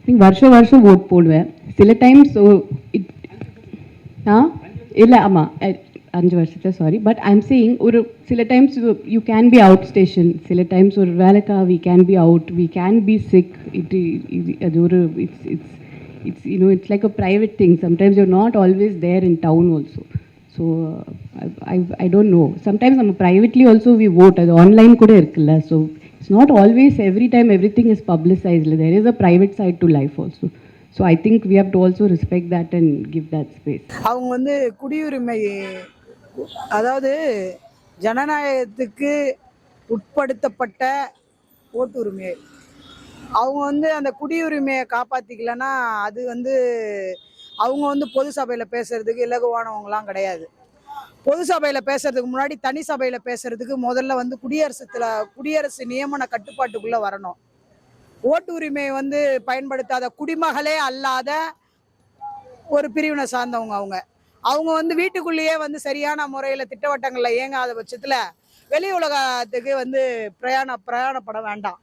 think வருஷம் வருஷம் vote போடுவேன். சில டைம்ஸ் இட் ஆ இல்லை ஆமாம் 5 வருஷத்துல சாரி. பட் ஐம் சேயிங் ஒரு சில times you can be out station, சில டைம்ஸ் ஒரு வேலைக்கா we can be out, we can be sick. அது ஒரு it's like a private thing. Sometimes you're not always there in town also. So I don't know. Sometimes privately also we vote. அது online கூட இருக்குல்ல. So it's not always every time everything is publicized. There is a private side to life also. So I think we have to also respect that and give that space. அவங்க வந்து குடியுரிமை, அதாவது ஜனநாயகத்துக்கு உட்படுத்தப்பட்ட ஓட்டுரிமை, அவங்க வந்து அந்த குடியுரிமையை காப்பாற்றிக்கலன்னா அது வந்து அவங்க வந்து பொது சபையில் பேசுறதுக்கு இலகுவானவங்களாம் கிடையாது. பொது சபையில் பேசுறதுக்கு முன்னாடி தனி சபையில் பேசுறதுக்கு முதல்ல வந்து குடியரசு நியமன கட்டுப்பாட்டுக்குள்ளே வரணும். ஓட்டுரிமை வந்து பயன்படுத்தாத குடிமகளே அல்லாத ஒரு பிரிவினை சார்ந்தவங்க அவங்க வந்து வீட்டுக்குள்ளேயே வந்து சரியான முறையில் திட்டவட்டங்களில் இயங்காத பட்சத்தில் வெளி உலகத்துக்கு வந்து பிரயாணப்பட வேண்டாம்.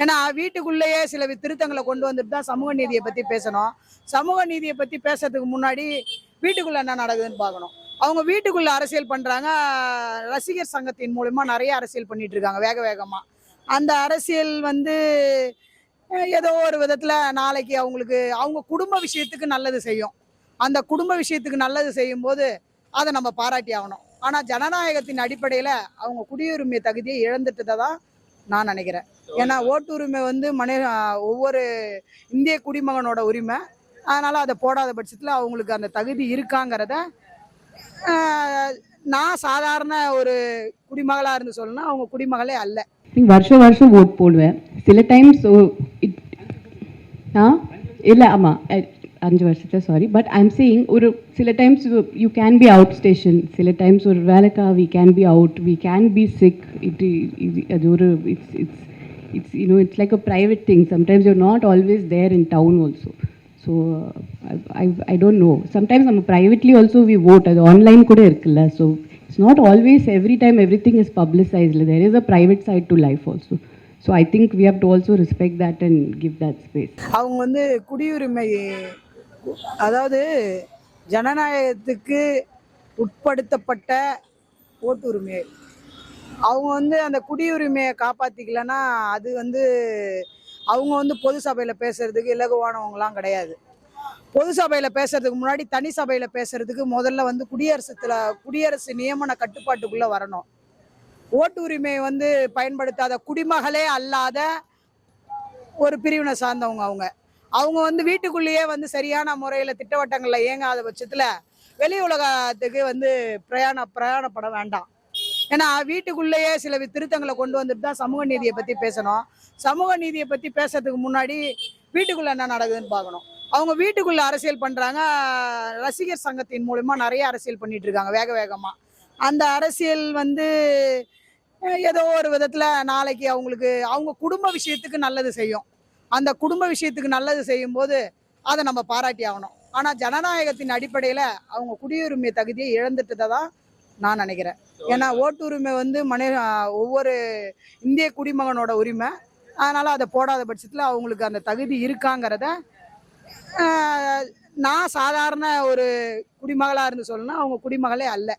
ஏன்னா வீட்டுக்குள்ளேயே சில திருத்தங்களை கொண்டு வந்துட்டு தான் சமூக நீதியை பற்றி பேசணும். சமூக நீதியை பற்றி பேசுறதுக்கு முன்னாடி வீட்டுக்குள்ளே என்ன நடக்குதுன்னு பார்க்கணும். அவங்க வீட்டுக்குள்ளே அரசியல் பண்ணுறாங்க. ரசிகர் சங்கத்தின் மூலமா நிறைய அரசியல் பண்ணிட்டு இருக்காங்க வேகமாக. அந்த அரசியல் வந்து ஏதோ ஒரு விதத்தில் நாளைக்கு அவங்க குடும்ப விஷயத்துக்கு நல்லது செய்யும். அந்த குடும்ப விஷயத்துக்கு நல்லது செய்யும் போது அதை நம்ம பாராட்டி ஆகணும். ஆனால் ஜனநாயகத்தின் அடிப்படையில் அவங்க குடியுரிமை தகுதியை இழந்துட்டதை தான் நான் நினைக்கிறேன். ஏன்னா ஓட்டுரிமை வந்து ஒவ்வொரு இந்திய குடிமகனோட உரிமை. அதனால் அதை போடாத பட்சத்தில் அவங்களுக்கு அந்த தகுதி இருக்காங்கிறத நான் சாதாரண ஒரு குடிமகளாக இருந்து சொல்லணும்னா அவங்க குடிமகளே அல்ல. வருஷம் வருஷம் ஓட் போடுவேன். சில டைம்ஸ் இல்லை ஆமாம் 5 வருஷத்துல சாரி. பட் ஐம் சேயிங் ஒரு சில times you can be out station, சில டைம்ஸ் ஒரு வேலைக்கா we can be out, we can be sick. அது ஒரு it's like a private thing. Sometimes you're not always there in town also. So I don't know. Sometimes privately also we vote. அது online கூட இருக்குல்ல. So it's not always every time everything is publicized. There is a private side to life also. So I think we have to also respect that and give that space. அவங்க வந்து குடியுரிமை, அதாவது ஜனநாயகத்துக்கு உட்படுத்தப்பட்ட ஓட்டுரிமை, அவங்க வந்து அந்த குடியுரிமையை காப்பாற்றிக்கலன்னா அது வந்து அவங்க வந்து பொது சபையில் பேசுறதுக்கு இலகுவானவங்களாம் கிடையாது. பொது சபையில் பேசுறதுக்கு முன்னாடி தனி சபையில் பேசுறதுக்கு முதல்ல வந்து குடியரசு நியமன கட்டுப்பாட்டுக்குள்ளே வரணும். ஓட்டுரிமை வந்து பயன்படுத்தாத குடிமகளே அல்லாத ஒரு பிரிவினை சார்ந்தவங்க அவங்க வந்து வீட்டுக்குள்ளேயே வந்து சரியான முறையில் திட்டவட்டங்களில் இயங்காத பட்சத்தில் வெளி உலகத்துக்கு வந்து பிரயாணப்பட வேண்டாம். ஏன்னா வீட்டுக்குள்ளேயே சில திருத்தங்களை கொண்டு வந்துட்டு தான் சமூக நீதியை பற்றி பேசணும். சமூக நீதியை பற்றி பேசுறதுக்கு முன்னாடி வீட்டுக்குள்ளே என்ன நடக்குதுன்னு பார்க்கணும். அவங்க வீட்டுக்குள்ளே அரசியல் பண்ணுறாங்க. ரசிகர் சங்கத்தின் மூலமா நிறைய அரசியல் பண்ணிட்டு இருக்காங்க வேகமாக. அந்த அரசியல் வந்து ஏதோ ஒரு விதத்தில் நாளைக்கு அவங்க குடும்ப விஷயத்துக்கு நல்லது செய்யும். அந்த குடும்ப விஷயத்துக்கு நல்லது செய்யும் போது அதை நம்ம பாராட்டி ஆகணும். ஆனால் ஜனநாயகத்தின் அடிப்படையில் அவங்க குடியுரிமை தகுதியை இழந்துட்டதை தான் நான் நினைக்கிறேன். ஏன்னா ஓட்டுரிமை வந்து ஒவ்வொரு இந்திய குடிமகனோட உரிமை. அதனால் அதை போடாத பட்சத்தில் அவங்களுக்கு அந்த தகுதி இருக்காங்கிறத நான் சாதாரண ஒரு குடிமகளாக இருந்து சொல்லணும்னா அவங்க குடிமகளே அல்ல.